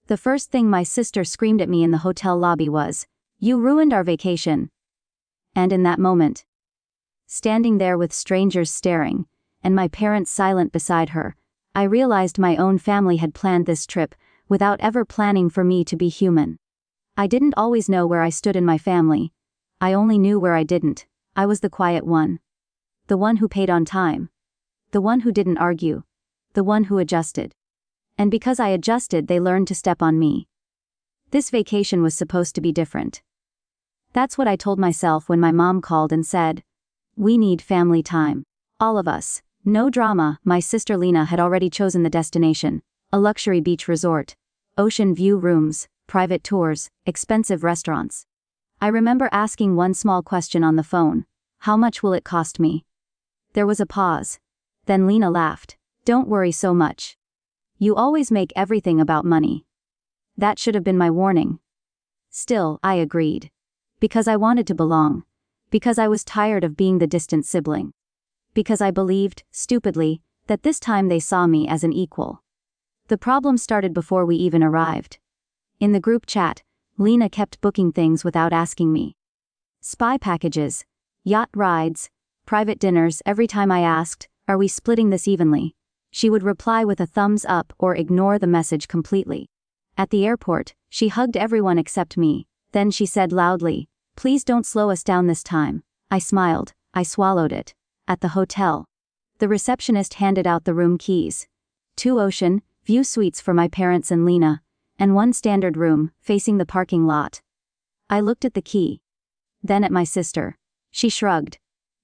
The first thing my sister screamed at me in the hotel lobby was, "You ruined our vacation." And in that moment, standing there with strangers staring, and my parents silent beside her, I realized my own family had planned this trip without ever planning for me to be human. I didn't always know where I stood in my family. I only knew where I didn't. I was the quiet one. The one who paid on time. The one who didn't argue. The one who adjusted. And because I adjusted, they learned to step on me. This vacation was supposed to be different. That's what I told myself when my mom called and said, "We need family time. All of us. No drama." My sister Lena had already chosen the destination. A luxury beach resort. Ocean view rooms, private tours, expensive restaurants. I remember asking one small question on the phone. How much will it cost me? There was a pause. Then Lena laughed. "Don't worry so much. You always make everything about money." That should have been my warning. Still, I agreed. Because I wanted to belong. Because I was tired of being the distant sibling. Because I believed, stupidly, that this time they saw me as an equal. The problem started before we even arrived. In the group chat, Lena kept booking things without asking me. Spy packages, yacht rides, private dinners. Every time I asked, "Are we splitting this evenly?" she would reply with a thumbs up or ignore the message completely. At the airport, she hugged everyone except me. Then she said loudly, "Please don't slow us down this time." I smiled. I swallowed it. At the hotel, the receptionist handed out the room keys. 2 ocean view suites for my parents and Lena, and 1 standard room facing the parking lot. I looked at the key. Then at my sister. She shrugged.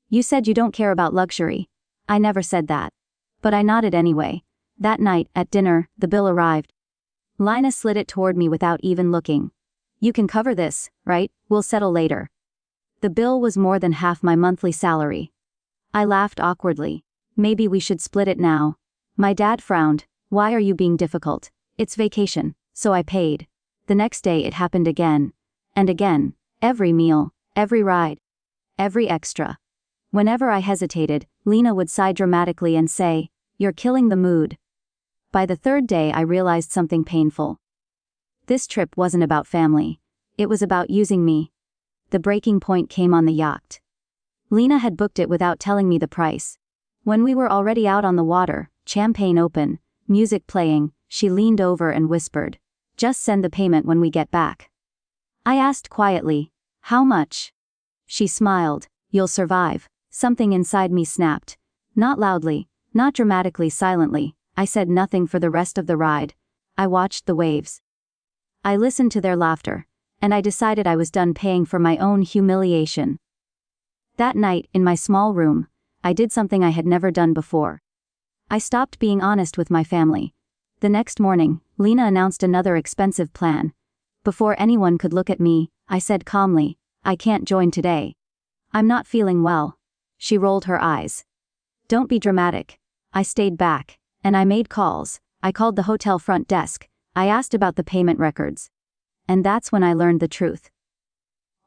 "You said you don't care about luxury." I never said that. But I nodded anyway. That night, at dinner, the bill arrived. Lina slid it toward me without even looking. "You can cover this, right? We'll settle later." The bill was more than half my monthly salary. I laughed awkwardly. "Maybe we should split it now." My dad frowned. "Why are you being difficult? It's vacation." So I paid. The next day it happened again. And again. Every meal, every ride, every extra. Whenever I hesitated, Lena would sigh dramatically and say, "You're killing the mood." By the 3rd day I realized something painful. This trip wasn't about family. It was about using me. The breaking point came on the yacht. Lena had booked it without telling me the price. When we were already out on the water, champagne open, music playing, she leaned over and whispered, "Just send the payment when we get back." I asked quietly, "How much?" She smiled, "You'll survive." Something inside me snapped. Not loudly, not dramatically, silently. I said nothing for the rest of the ride. I watched the waves. I listened to their laughter, and I decided I was done paying for my own humiliation. That night, in my small room, I did something I had never done before. I stopped being honest with my family. The next morning, Lena announced another expensive plan. Before anyone could look at me, I said calmly, "I can't join today. I'm not feeling well." She rolled her eyes. "Don't be dramatic." I stayed back, and I made calls. I called the hotel front desk. I asked about the payment records. And that's when I learned the truth.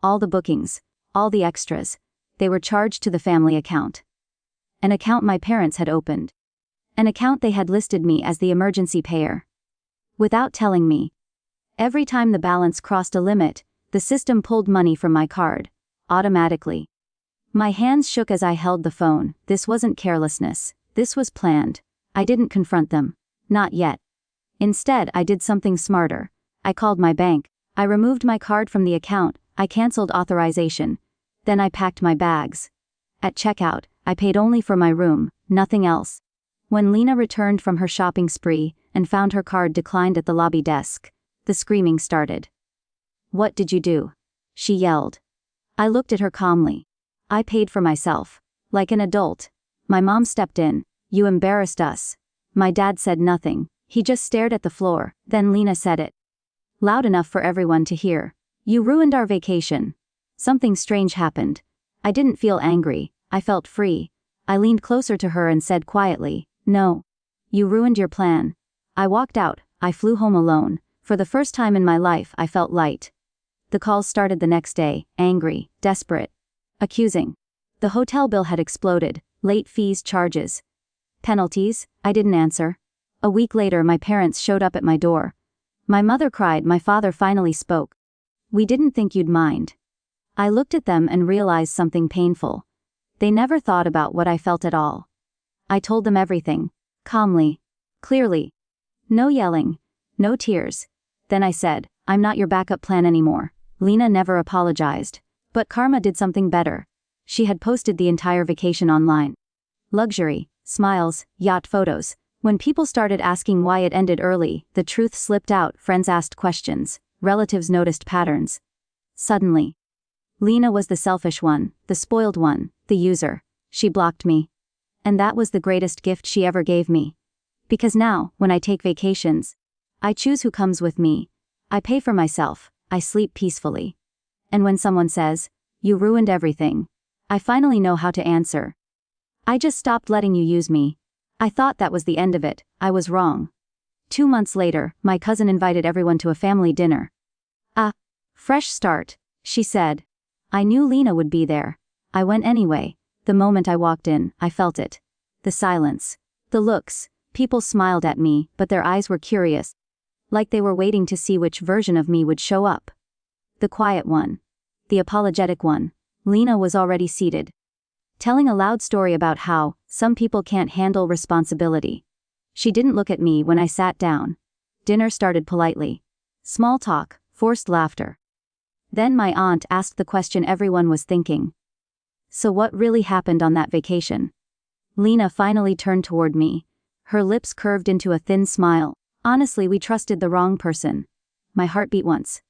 All the bookings, all the extras, they were charged to the family account. An account my parents had opened. An account they had listed me as the emergency payer. Without telling me. Every time the balance crossed a limit, the system pulled money from my card. Automatically. My hands shook as I held the phone. This wasn't carelessness. This was planned. I didn't confront them. Not yet. Instead, I did something smarter. I called my bank. I removed my card from the account. I canceled authorization. Then I packed my bags. At checkout, I paid only for my room, nothing else. When Lena returned from her shopping spree and found her card declined at the lobby desk, the screaming started. "What did you do?" she yelled. I looked at her calmly. "I paid for myself. Like an adult." My mom stepped in. "You embarrassed us." My dad said nothing. He just stared at the floor. Then Lena said it. Loud enough for everyone to hear. "You ruined our vacation." Something strange happened. I didn't feel angry. I felt free. I leaned closer to her and said quietly, "No. You ruined your plan." I walked out. I flew home alone. For the first time in my life, I felt light. The calls started the next day, angry, desperate, accusing. The hotel bill had exploded, late fees, charges, penalties. I didn't answer. A week later, my parents showed up at my door. My mother cried. My father finally spoke. We didn't think you'd mind. I looked at them and realized something painful. They never thought about what I felt at all. I told them everything. Calmly. Clearly. No yelling. No tears. Then I said, I'm not your backup plan anymore. Lena never apologized. But karma did something better. She had posted the entire vacation online. Luxury, smiles, yacht photos. When people started asking why it ended early, the truth slipped out. Friends asked questions. Relatives noticed patterns. Suddenly. Lena was the selfish one, the spoiled one, the user. She blocked me. And that was the greatest gift she ever gave me. Because now, when I take vacations, I choose who comes with me. I pay for myself. I sleep peacefully. And when someone says, you ruined everything, I finally know how to answer. I just stopped letting you use me. I thought that was the end of it. I was wrong. 2 months later, my cousin invited everyone to a family dinner. Ah, fresh start, she said. I knew Lena would be there. I went anyway. The moment I walked in, I felt it. The silence. The looks. People smiled at me, but their eyes were curious. Like they were waiting to see which version of me would show up. The quiet one. The apologetic one. Lena was already seated. Telling a loud story about how some people can't handle responsibility. She didn't look at me when I sat down. Dinner started politely. Small talk, forced laughter. Then my aunt asked the question everyone was thinking. So what really happened on that vacation? Lena finally turned toward me. Her lips curved into a thin smile. Honestly, we trusted the wrong person. My heart beat once.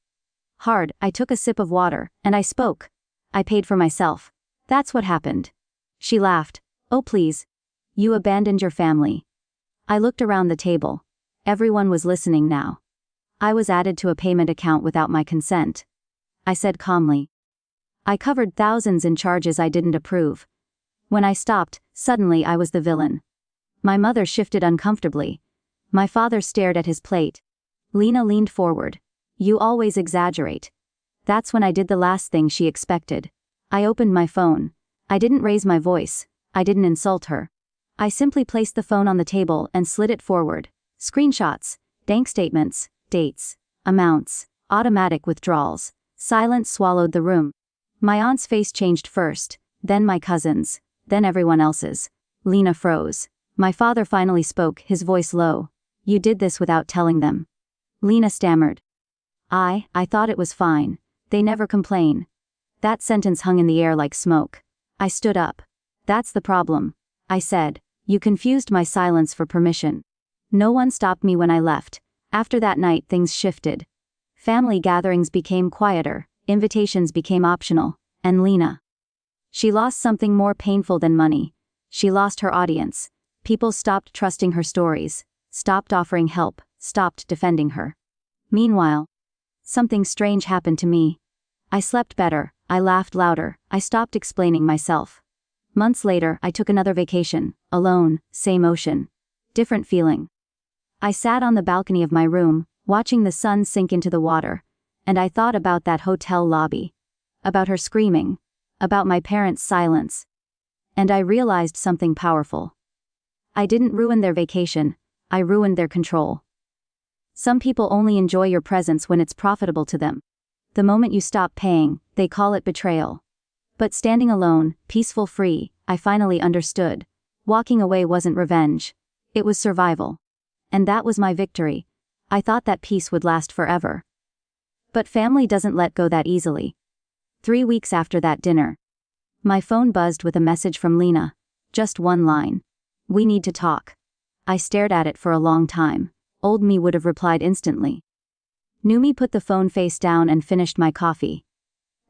Hard. I took a sip of water, and I spoke. I paid for myself. That's what happened. She laughed. Oh please. You abandoned your family. I looked around the table. Everyone was listening now. I was added to a payment account without my consent. I said calmly. I covered thousands in charges I didn't approve. When I stopped, suddenly I was the villain. My mother shifted uncomfortably. My father stared at his plate. Lena leaned forward. You always exaggerate. That's when I did the last thing she expected. I opened my phone. I didn't raise my voice. I didn't insult her. I simply placed the phone on the table and slid it forward. Screenshots, bank statements, dates, amounts, automatic withdrawals. Silence swallowed the room. My aunt's face changed first, then my cousin's, then everyone else's. Lena froze. My father finally spoke, his voice low. You did this without telling them. Lena stammered. I thought it was fine. They never complain. That sentence hung in the air like smoke. I stood up. That's the problem. I said. You confused my silence for permission. No one stopped me when I left. After that night things shifted. Family gatherings became quieter, invitations became optional, and Lena. She lost something more painful than money. She lost her audience. People stopped trusting her stories, stopped offering help, stopped defending her. Meanwhile, something strange happened to me. I slept better, I laughed louder, I stopped explaining myself. Months later, I took another vacation, alone, same ocean. Different feeling. I sat on the balcony of my room, watching the sun sink into the water, and I thought about that hotel lobby. About her screaming. About my parents' silence. And I realized something powerful. I didn't ruin their vacation, I ruined their control. Some people only enjoy your presence when it's profitable to them. The moment you stop paying, they call it betrayal. But standing alone, peaceful, free, I finally understood. Walking away wasn't revenge. It was survival. And that was my victory. I thought that peace would last forever. But family doesn't let go that easily. 3 weeks after that dinner, my phone buzzed with a message from Lena. Just one line. We need to talk. I stared at it for a long time. Old me would have replied instantly. New me put the phone face down and finished my coffee.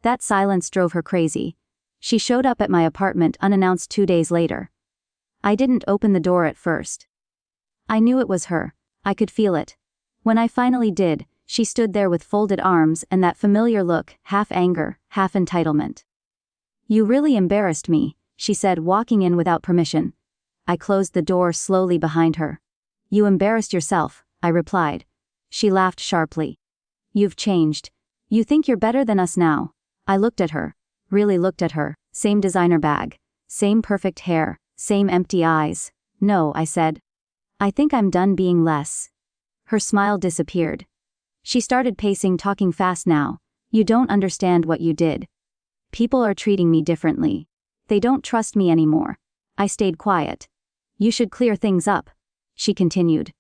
That silence drove her crazy. She showed up at my apartment unannounced 2 days later. I didn't open the door at first. I knew it was her. I could feel it. When I finally did, she stood there with folded arms and that familiar look, half anger, half entitlement. You really embarrassed me, she said, walking in without permission. I closed the door slowly behind her. You embarrassed yourself, I replied. She laughed sharply. You've changed. You think you're better than us now. I looked at her. Really looked at her. Same designer bag. Same perfect hair. Same empty eyes. No, I said. I think I'm done being less. Her smile disappeared. She started pacing, talking fast now. You don't understand what you did. People are treating me differently. They don't trust me anymore. I stayed quiet. You should clear things up, she continued.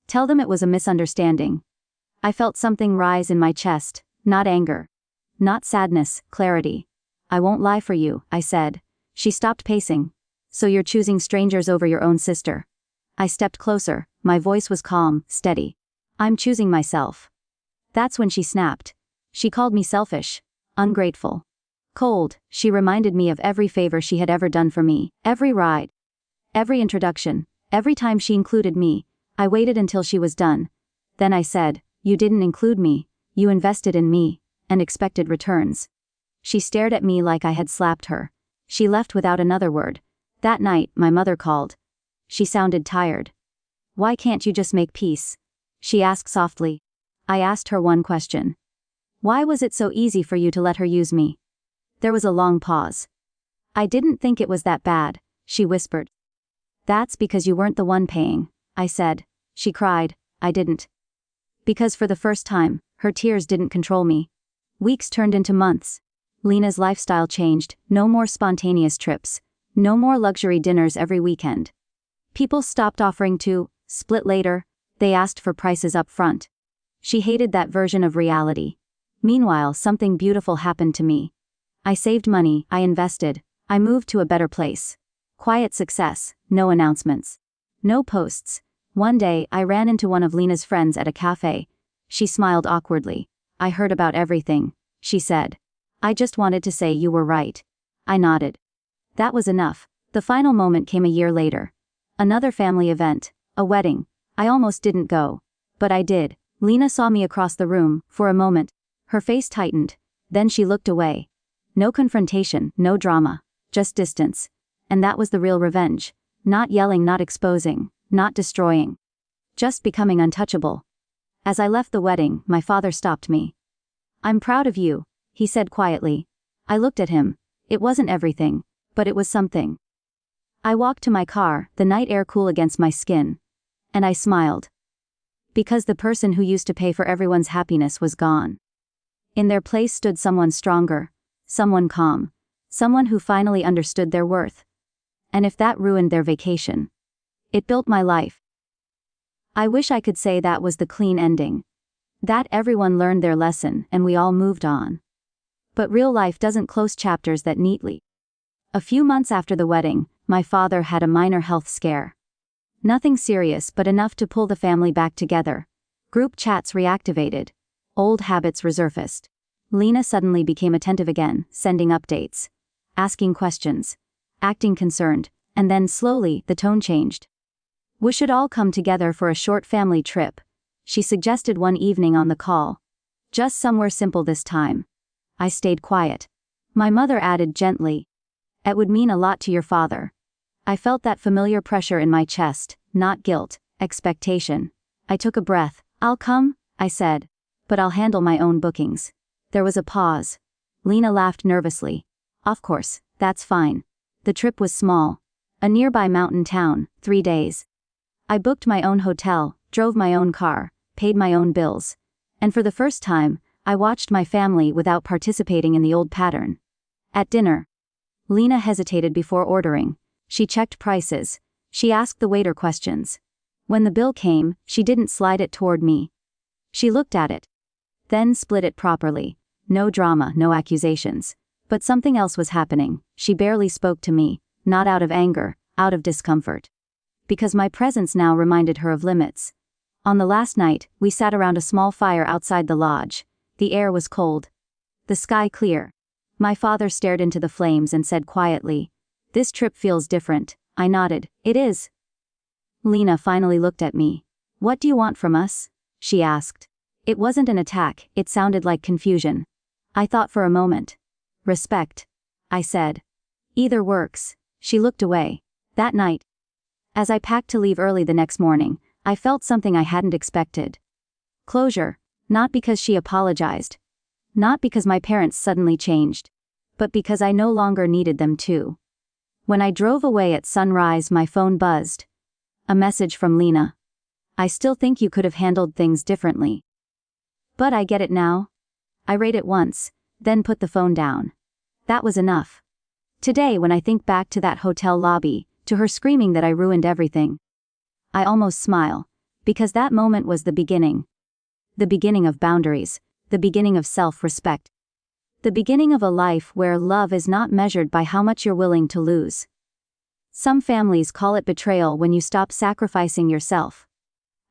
Tell them it was a misunderstanding. I felt something rise in my chest, not anger. Not sadness, clarity. I won't lie for you, I said. She stopped pacing. So you're choosing strangers over your own sister. I stepped closer, my voice was calm, steady. I'm choosing myself. That's when she snapped. She called me selfish, ungrateful, cold. She reminded me of every favor she had ever done for me, every ride, every introduction, every time she included me. I waited until she was done. Then I said, you didn't include me, you invested in me, and expected returns. She stared at me like I had slapped her. She left without another word. That night, my mother called. She sounded tired. Why can't you just make peace? She asked softly. I asked her one question. Why was it so easy for you to let her use me? There was a long pause. I didn't think it was that bad, she whispered. That's because you weren't the one paying, I said. She cried. I didn't. Because for the first time, her tears didn't control me. Weeks turned into months. Lena's lifestyle changed. No more spontaneous trips. No more luxury dinners every weekend. People stopped offering to split later. They asked for prices up front. She hated that version of reality. Meanwhile, something beautiful happened to me. I saved money, I invested, I moved to a better place. Quiet success, no announcements. No posts. One day, I ran into one of Lena's friends at a cafe. She smiled awkwardly. I heard about everything, she said. I just wanted to say you were right. I nodded. That was enough. The final moment came a year later. Another family event, a wedding. I almost didn't go. But I did. Lena saw me across the room, for a moment. Her face tightened. Then she looked away. No confrontation, no drama. Just distance. And that was the real revenge. Not yelling, not exposing, not destroying. Just becoming untouchable. As I left the wedding, my father stopped me. I'm proud of you, he said quietly. I looked at him. It wasn't everything, but it was something. I walked to my car, the night air cool against my skin. And I smiled. Because the person who used to pay for everyone's happiness was gone. In their place stood someone stronger, someone calm, someone who finally understood their worth. And if that ruined their vacation, it built my life. I wish I could say that was the clean ending. That everyone learned their lesson and we all moved on. But real life doesn't close chapters that neatly. A few months after the wedding, my father had a minor health scare. Nothing serious but enough to pull the family back together. Group chats reactivated. Old habits resurfaced. Lena suddenly became attentive again, sending updates, asking questions, acting concerned, and then slowly the tone changed. We should all come together for a short family trip, she suggested one evening on the call. Just somewhere simple this time. I stayed quiet. My mother added gently. It would mean a lot to your father. I felt that familiar pressure in my chest, not guilt, expectation. I took a breath. I'll come, I said. But I'll handle my own bookings. There was a pause. Lena laughed nervously. Of course, that's fine. The trip was small. A nearby mountain town, 3 days. I booked my own hotel, drove my own car, paid my own bills. And for the first time, I watched my family without participating in the old pattern. At dinner, Lena hesitated before ordering. She checked prices. She asked the waiter questions. When the bill came, she didn't slide it toward me. She looked at it. Then split it properly. No drama, no accusations. But something else was happening. She barely spoke to me, not out of anger, out of discomfort. Because my presence now reminded her of limits. On the last night, we sat around a small fire outside the lodge. The air was cold. The sky clear. My father stared into the flames and said quietly, "This trip feels different." I nodded. "It is." Lena finally looked at me. "What do you want from us?" she asked. It wasn't an attack, it sounded like confusion. I thought for a moment. "Respect," I said. "Either works." She looked away. That night, as I packed to leave early the next morning, I felt something I hadn't expected. Closure. Not because she apologized. Not because my parents suddenly changed. But because I no longer needed them to. When I drove away at sunrise, my phone buzzed. A message from Lena. "I still think you could have handled things differently." But I get it now. I rate it once, then put the phone down. That was enough. Today, when I think back to that hotel lobby, to her screaming that I ruined everything, I almost smile, because that moment was the beginning. The beginning of boundaries, the beginning of self-respect. The beginning of a life where love is not measured by how much you're willing to lose. Some families call it betrayal when you stop sacrificing yourself.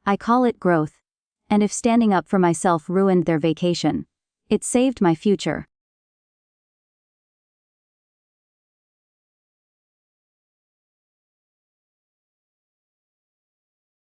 I call it growth. And if standing up for myself ruined their vacation, it saved my future.